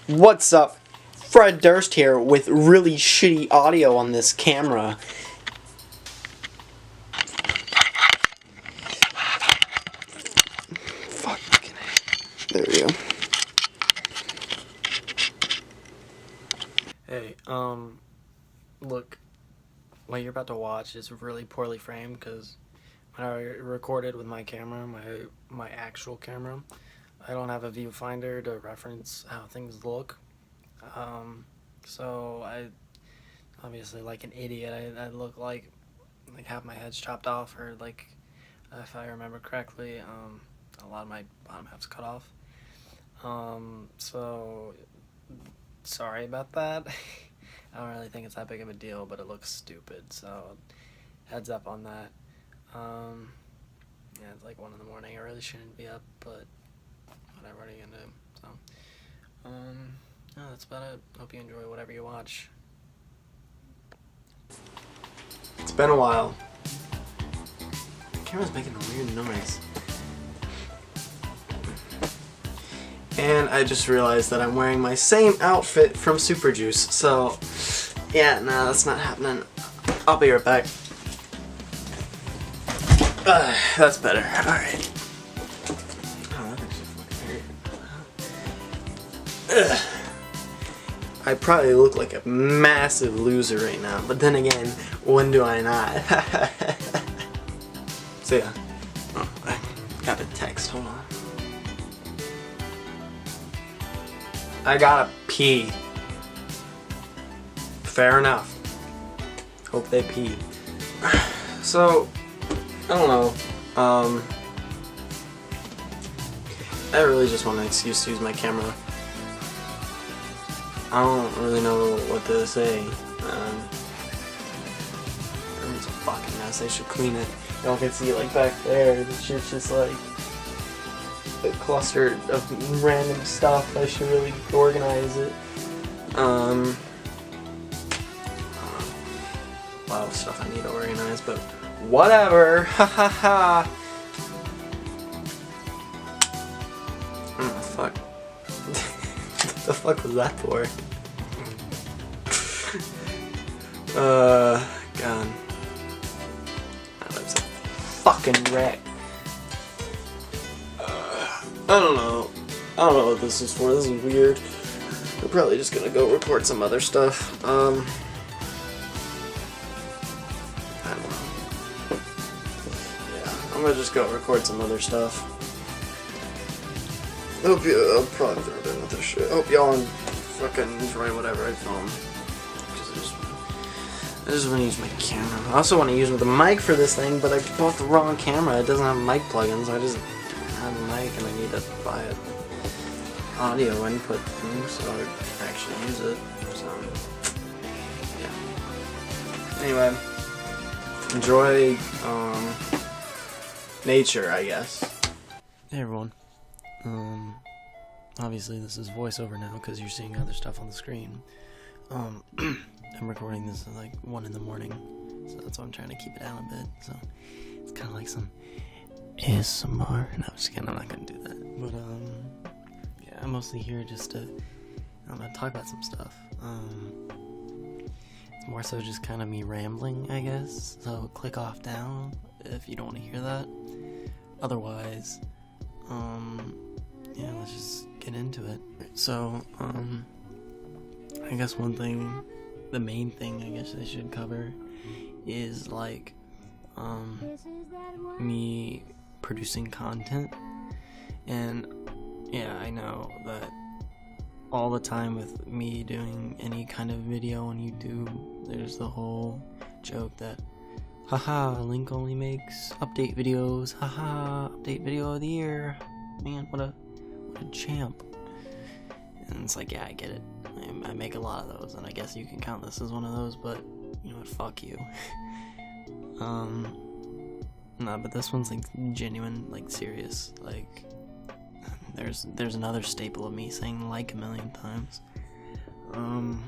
What's up? Fred Durst here with really shitty audio on this camera. Fucking there we go. Hey, look, what you're about to watch is really poorly framed because when I recorded with my camera, my actual camera, I don't have a viewfinder to reference how things look. So I obviously, like an idiot, I look like half my head's chopped off, or like, if I remember correctly, a lot of my bottom half's cut off. So sorry about that. I don't really think it's that big of a deal, but it looks stupid, so heads up on that. Yeah, it's like 1 in the morning. I really shouldn't be up, but whatever, what are you gonna do? So, no, that's about it. Hope you enjoy whatever you watch. It's been a while. The camera's making a weird noise. And I just realized that I'm wearing my same outfit from Super Juice, so yeah, no, that's not happening. I'll be right back. That's better. Alright. Oh, that actually fucking hurt. I probably look like a massive loser right now, but then again, when do I not? So yeah. Oh, I got a text, hold on. I gotta pee. Fair enough. Hope they pee. So, I don't know. I really just want an excuse to use my camera. I don't really know what to say. It's a fucking mess. I should clean it. Y'all can see like back there. The shit's just like a cluster of random stuff. I should really organize it. A lot of stuff I need to organize, but whatever. Ha ha ha. Oh fuck. What the fuck was that for? God. That's a fucking wreck. I don't know. I don't know what this is for. This is weird. We're probably just gonna go record some other stuff. I don't know. Yeah, I'm gonna just go record some other stuff. I'll probably throw it in with this shit. Hope y'all fucking enjoy whatever I film. I just want to use my camera. I also want to use the mic for this thing, but I bought the wrong camera. It doesn't have mic plugins. I just have a mic and I need to buy an audio input thing so I actually use it. So, yeah. Anyway, enjoy nature, I guess. Hey everyone. Obviously this is voiceover now because you're seeing other stuff on the screen. I'm recording this at like 1 in the morning, so that's why I'm trying to keep it down a bit. So it's kind of like some ASMR. No, I'm just kidding. I'm not gonna do that. But yeah, I'm mostly here just to talk about some stuff. It's more so just kind of me rambling, I guess. So click off down if you don't want to hear that. Otherwise, yeah, let's just get into it. So I guess the main thing I guess I should cover is like me producing content. And yeah, I know that all the time with me doing any kind of video on YouTube, there's the whole joke that haha, Link only makes update videos, haha, update video of the year, man, what a champ. And it's like, yeah, I get it. I make a lot of those, and I guess you can count this as one of those, but you know what, fuck you. No, but this one's like genuine, like serious. Like, there's another staple of me saying like a million times. God,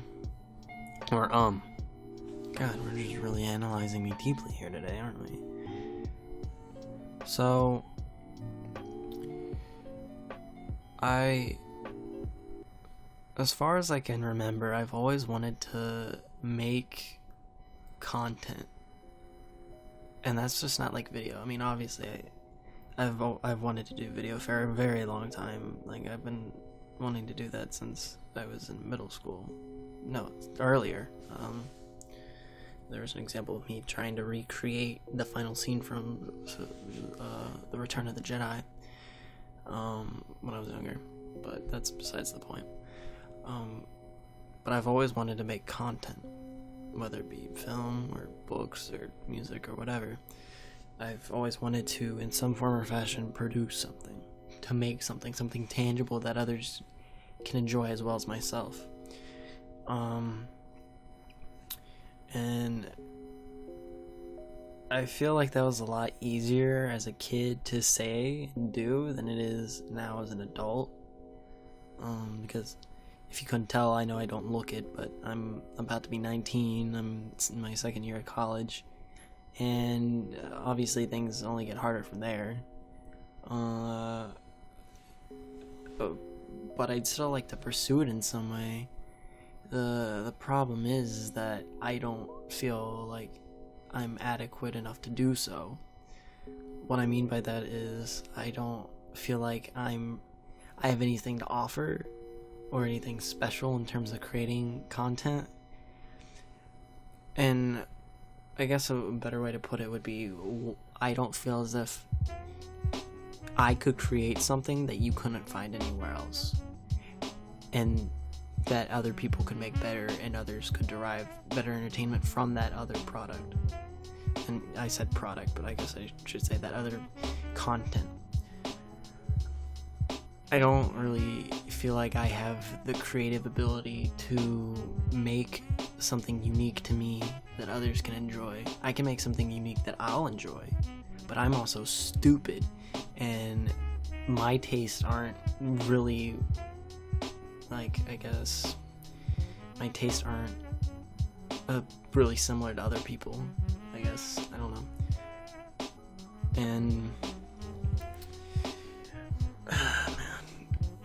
we're just really analyzing me deeply here today, aren't we? So, I as far as I can remember, I've always wanted to make content, and that's just not like video. I mean, obviously, I've wanted to do video for a very long time. Like, I've been wanting to do that since I was in middle school. No, earlier. There was an example of me trying to recreate the final scene from The Return of the Jedi when I was younger, but that's besides the point. But I've always wanted to make content, whether it be film or books or music or whatever. I've always wanted to, in some form or fashion, produce something, to make something tangible that others can enjoy as well as myself. And I feel like that was a lot easier as a kid to say and do than it is now as an adult. Because if you couldn't tell, I know I don't look it, but I'm about to be 19. I'm in my second year of college, and obviously things only get harder from there. But I'd still like to pursue it in some way. The problem is that I don't feel like I'm adequate enough to do so. What I mean by that is I don't feel like I have anything to offer or anything special in terms of creating content. And I guess a better way to put it would be, I don't feel as if I could create something that you couldn't find anywhere else, and that other people could make better, and others could derive better entertainment from that other product. And I said product, but I guess I should say that other content. I don't really feel like I have the creative ability to make something unique to me that others can enjoy. I can make something unique that I'll enjoy, but I'm also stupid, and my tastes aren't really, like, I guess my tastes aren't really similar to other people, I guess. I don't know. And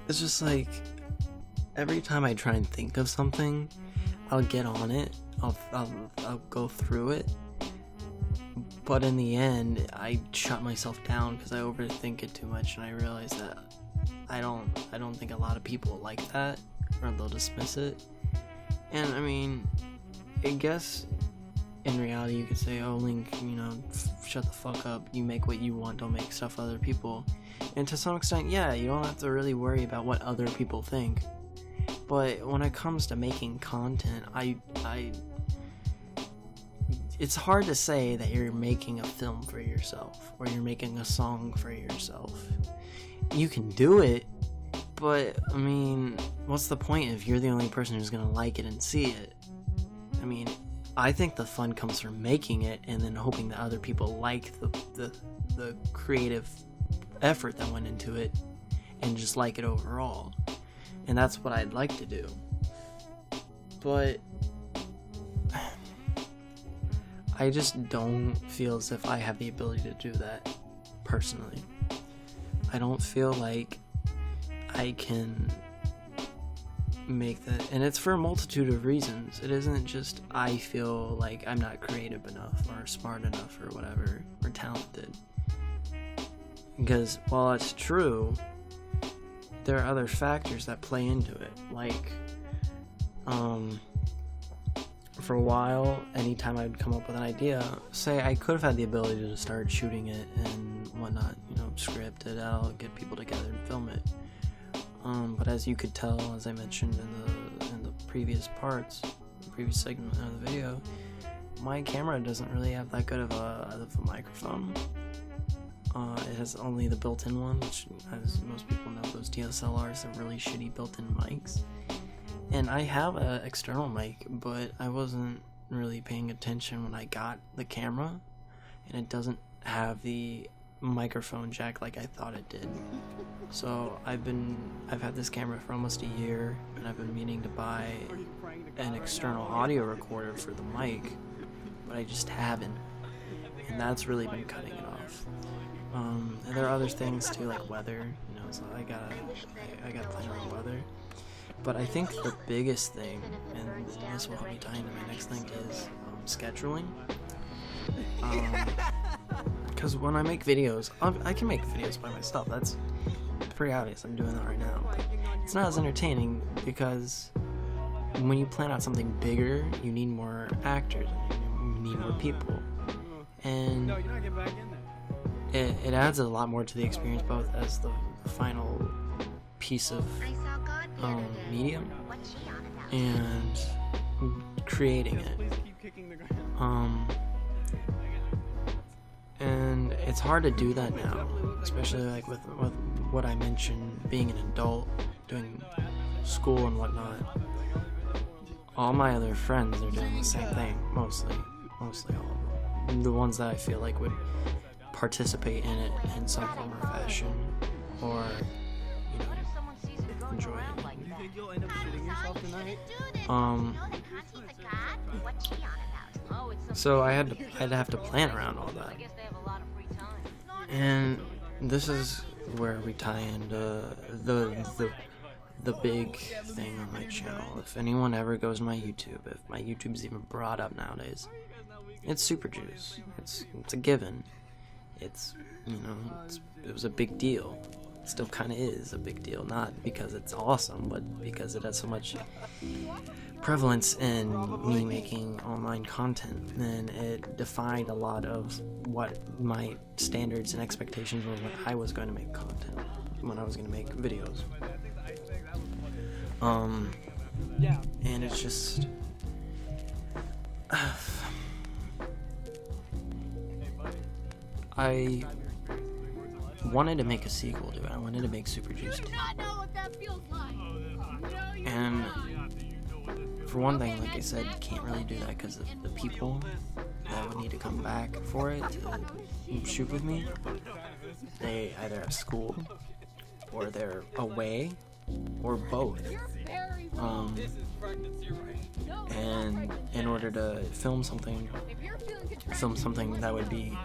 it's just like, every time I try and think of something, I'll get on it, I'll go through it, but in the end, I shut myself down because I overthink it too much, and I realize that I don't think a lot of people like that, or they'll dismiss it. And I mean, I guess in reality you could say, oh, Link, shut the fuck up, you make what you want, don't make stuff for other people. And to some extent, yeah, you don't have to really worry about what other people think. But when it comes to making content, it's hard to say that you're making a film for yourself, or you're making a song for yourself. You can do it, but, I mean, what's the point if you're the only person who's gonna like it and see it? I mean, I think the fun comes from making it and then hoping that other people like the creative effort that went into it and just like it overall. And that's what I'd like to do. But I just don't feel as if I have the ability to do that, personally. I don't feel like I can make that, and it's for a multitude of reasons. It isn't just I feel like I'm not creative enough or smart enough or whatever, or talented. Because while it's true, there are other factors that play into it. Like, for a while, anytime I would come up with an idea, say I could have had the ability to start shooting it and whatnot, script it out, get people together and film it. But as you could tell, as I mentioned in the previous previous segment of the video, my camera doesn't really have that good of a microphone. It has only the built-in one, which, as most people know, those DSLRs are really shitty built-in mics. And I have an external mic, but I wasn't really paying attention when I got the camera, and it doesn't have the microphone jack like I thought it did. So I've had this camera for almost a year, and I've been meaning to buy an external audio recorder for the mic, but I just haven't, and that's really been cutting it off. And there are other things too, like weather, so I got plenty of weather. But I think the biggest thing, and this will help me tie into my next thing, is scheduling. Because when I make videos, I can make videos by myself. That's pretty obvious. I'm doing that right now. But it's not as entertaining because when you plan out something bigger, you need more actors, you need more people, and it adds a lot more to the experience, both as the final piece of medium and creating it. And it's hard to do that now, especially like with what I mentioned, being an adult, doing school and whatnot. All my other friends are doing the same thing, mostly all of them. The ones that I feel like would participate in it in some form or fashion, or enjoy it. So I'd have to plan around all that. And this is where we tie into the big thing on my channel. If anyone ever goes to my YouTube, if my YouTube's even brought up nowadays, it's Super Juice. It's a given. It was a big deal. It still kind of is a big deal, not because it's awesome, but because it has so much prevalence in me making online content, and it defined a lot of what my standards and expectations were when I was going to make content, when I was going to make videos. And it's just I wanted to make a sequel to it. I wanted to make Super Juice 2. And for one thing, like I said, you can't really do that because of the people that would need to come back for it to shoot with me. They either have school, or they're away, or both. And in order to film something that would be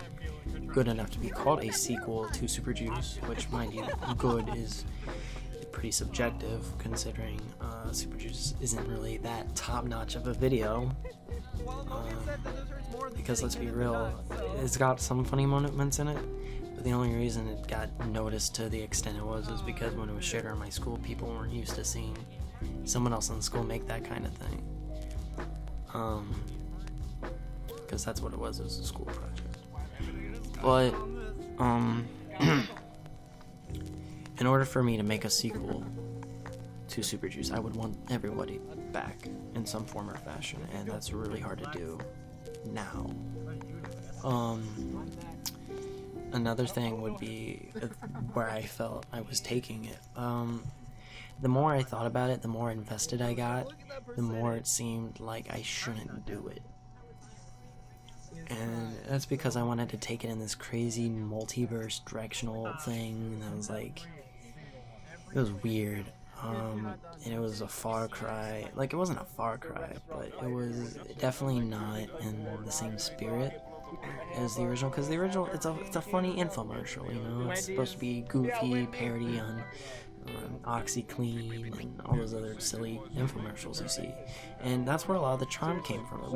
good enough to be called a sequel to Super Juice, which, mind you, good is pretty subjective, considering Super Juice isn't really that top-notch of a video. Because let's be real, it's got some funny moments in it, but the only reason it got noticed to the extent it was because when it was shared around my school, people weren't used to seeing someone else in school make that kind of thing. Because that's what it was a school project. But in order for me to make a sequel to Super Juice, I would want everybody back in some form or fashion, and that's really hard to do now. Another thing would be where I felt I was taking it. The more I thought about it, the more invested I got, the more it seemed like I shouldn't do it. And that's because I wanted to take it in this crazy multiverse directional thing that was like, it was weird. And it was a far cry. Like, it wasn't a far cry, but it was definitely not in the same spirit as the original, because the original, it's a funny infomercial, you know. It's supposed to be goofy parody on OxyClean and all those other silly infomercials you see, and that's where a lot of the charm came from.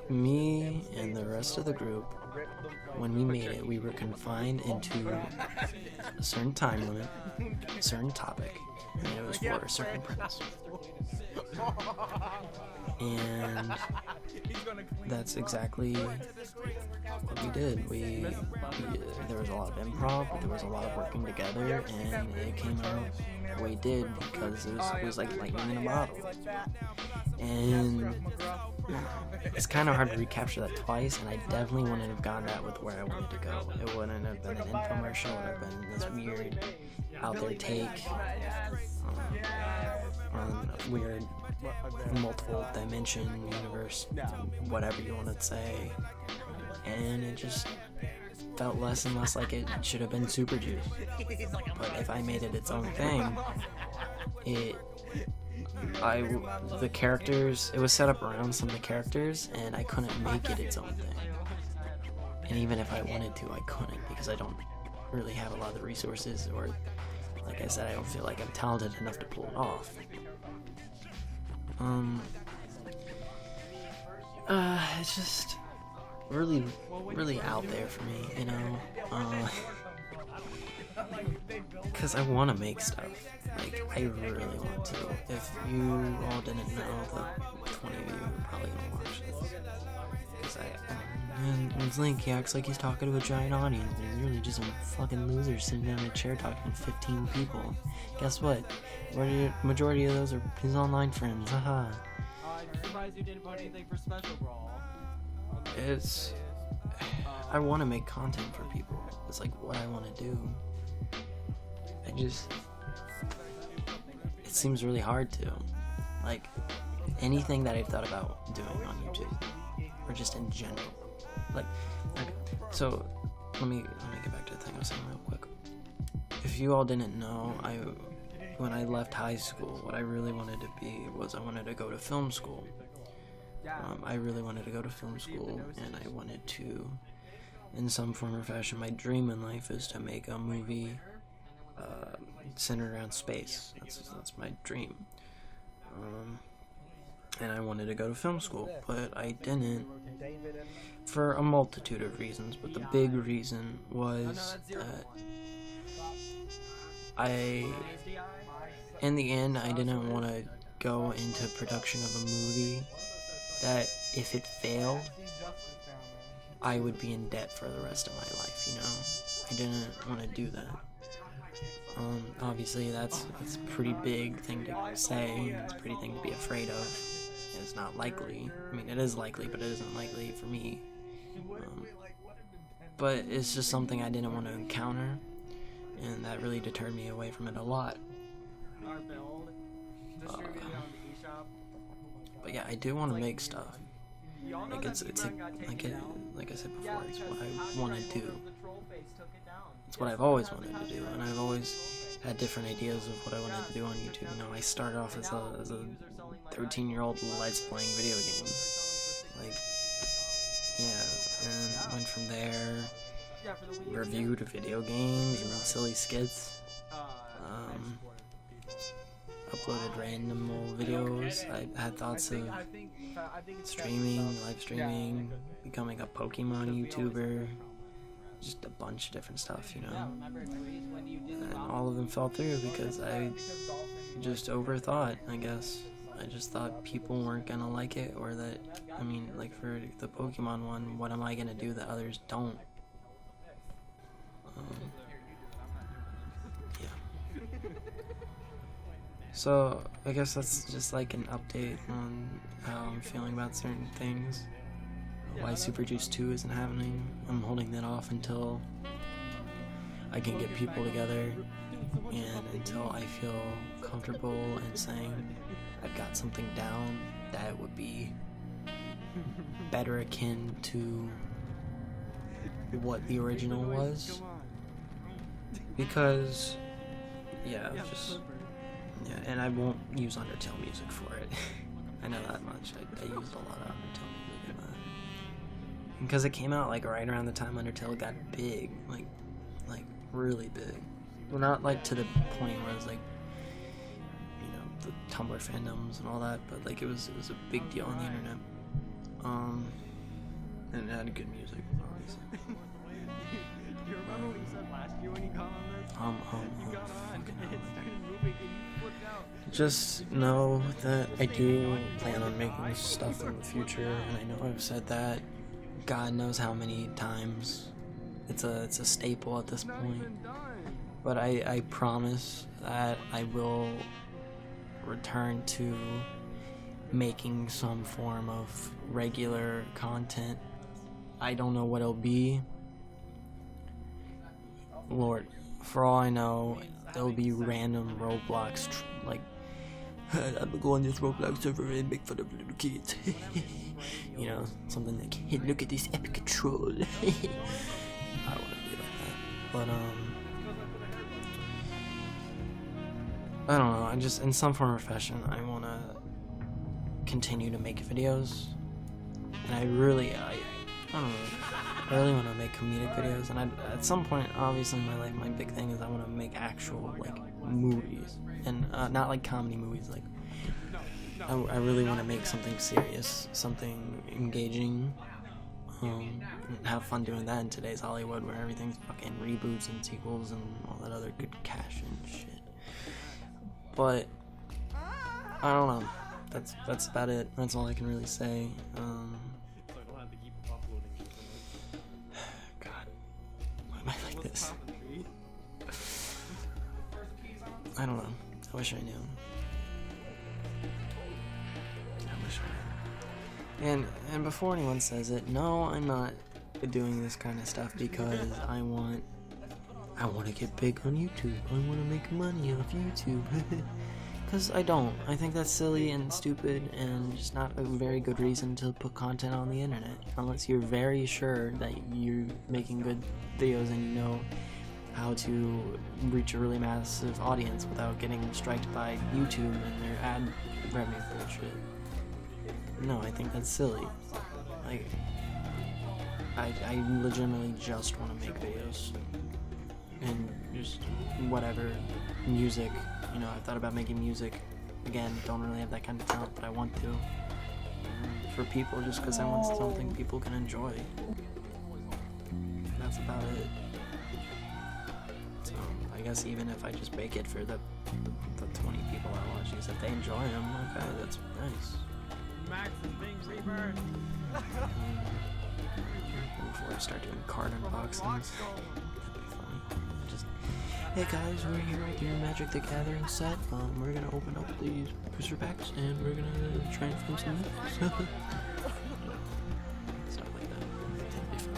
Me and the rest of the group, when we made it, we were confined into a certain time limit, a certain topic, and it was for a certain purpose. And that's exactly what we did. There was a lot of improv, there was a lot of working together, and it came out the way it did because it was like lightning in a bottle. And it's kind of hard to recapture that twice, and I definitely wouldn't have gone that with where I wanted to go. It wouldn't have been an infomercial, it would have been this weird out there take on a weird multiple dimension universe, whatever you want to say, and it just felt less and less like it should have been Super Juice. But if I made it its own thing, the characters, it was set up around some of the characters, and I couldn't make it its own thing. And even if I wanted to, I couldn't, because I don't really have a lot of the resources or like like I said, I don't feel like I'm talented enough to pull it off. It's just really, really out there for me, you know, because I want to make stuff, like, I really want to. If you all didn't know, the 20 of you are probably gonna watch this, because and Link, he acts like he's talking to a giant audience, but he's really just a fucking loser sitting down in a chair talking to 15 people. Guess what? Majority of those are his online friends, haha. I'm surprised you didn't put anything for Special Brawl. It's... I want to make content for people. It's like what I want to do. It seems really hard to. Like, anything that I've thought about doing on YouTube, or just in general. Like, okay, so let me get back to the thing I was saying real quick. If you all didn't know, when I left high school, what I really wanted to be was I wanted to go to film school. I really wanted to go to film school, and I wanted to, in some form or fashion, my dream in life is to make a movie centered around space. That's my dream. And I wanted to go to film school, but I didn't, for a multitude of reasons, but the big reason was that in the end, I didn't want to go into production of a movie that, if it failed, I would be in debt for the rest of my life, you know? I didn't want to do that. Obviously that's a pretty big thing to say, it's a pretty thing to be afraid of. It's not likely. I mean, it is likely, but it isn't likely for me. But it's just something I didn't want to encounter, and that really deterred me away from it a lot. But yeah, I do want to make stuff. Like like I said before, it's what I want to do. It's what I've always wanted to do, and I've always had different ideas of what I wanted to do on YouTube. You know, I started off as a 13-year-old Let's playing video games. Like, yeah, and went from there, reviewed video games, made silly skits, uploaded random old videos. I had thoughts of live streaming, becoming a Pokemon YouTuber, just a bunch of different stuff, you know, and all of them fell through because I just overthought, I guess. I just thought people weren't gonna like it, or that, I mean, like for the Pokemon one, what am I gonna do that others don't? Yeah. So, I guess that's just like an update on how I'm feeling about certain things. Why Super Juice 2 isn't happening. I'm holding that off until I can get people together, and until I feel comfortable in saying I've got something down that would be better akin to what the original was. Because, yeah, and I won't use Undertale music for it. I know that much. I used a lot of Undertale music in that. Because it came out like right around the time Undertale got big, like really big. Well, not like to the point where it was like, you know, the Tumblr fandoms and all that, but like it was a big deal on the internet. And it had good music, obviously. Do you remember what you said last year when you got on this? You got on and it started moving and you flipped out. Just know that I do plan on making stuff in the future, and I know I've said that God knows how many times. It's a staple at this point. But I promise that I will return to making some form of regular content. I don't know what it'll be. Lord, for all I know, it'll be random Roblox, like, I'm gonna go on this Roblox server and make fun of little kids. You know, something like, hey, look at this epic troll. I don't want to be like that. But, I don't know, I just, in some form or fashion, I want to continue to make videos. And I don't know. I really want to make comedic videos, and at some point, obviously, in my life, my big thing is I want to make actual like movies, and not like comedy movies. Like, I really want to make something serious, something engaging. And have fun doing that in today's Hollywood, where everything's fucking reboots and sequels and all that other good cash and shit. But I don't know. That's about it. That's all I can really say. God, why am I like this? I don't know. I wish I knew. I wish I knew. And before anyone says it, no, I'm not doing this kind of stuff because I want to get big on YouTube. I want to make money off YouTube. Because I don't. I think that's silly and stupid and just not a very good reason to put content on the internet. Unless you're very sure that you're making good videos and you know how to reach a really massive audience without getting striked by YouTube and their ad revenue bullshit. No, I think that's silly. Like, I legitimately just want to make videos. And just whatever. Music. You know, I've thought about making music. Again, don't really have that kind of talent, but I want to. For people, just because I want something people can enjoy. That's about it. So, I guess even if I just make it for the 20 people that watch these, if they enjoy them, okay, that's nice. Max is being reburned. Before I start doing card unboxings, that'd be fun. Just, hey guys, we're here at your Magic the Gathering set. We're gonna open up these booster packs and we're gonna try and find some moves. Stuff like that. That'd be fun.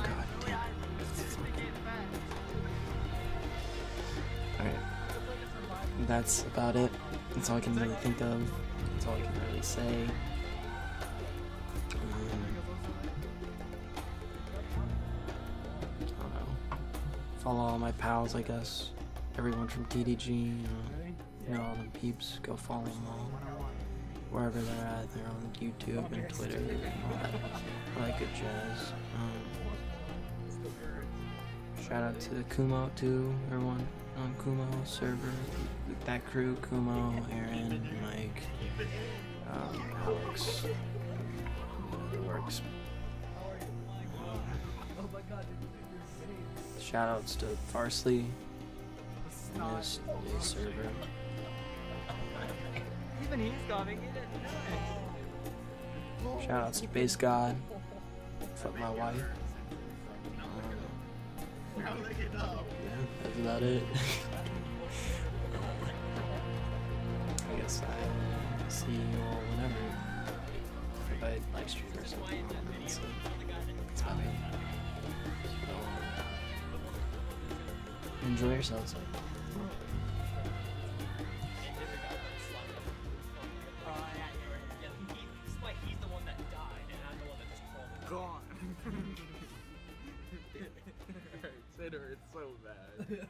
God damn it. Alright. That's about it. That's all I can really think of. That's all I can really say. I don't know. Follow all my pals, I guess. Everyone from TDG, you know all them peeps. Go follow them all. Wherever they're at, they're on YouTube and Twitter and all that good jazz. Shout out to Kumo too, everyone on Kumo server, that crew, Kumo, Aaron, Mike, Alex, it works. Shout outs to Farsley, his server. Even he's coming in. Shout outs to Base God, fuck my wife. Yeah, that's about it. I guess I see you all whenever. If I live stream or something. So that's about it. So, enjoy yourselves. Gone. It's so bad.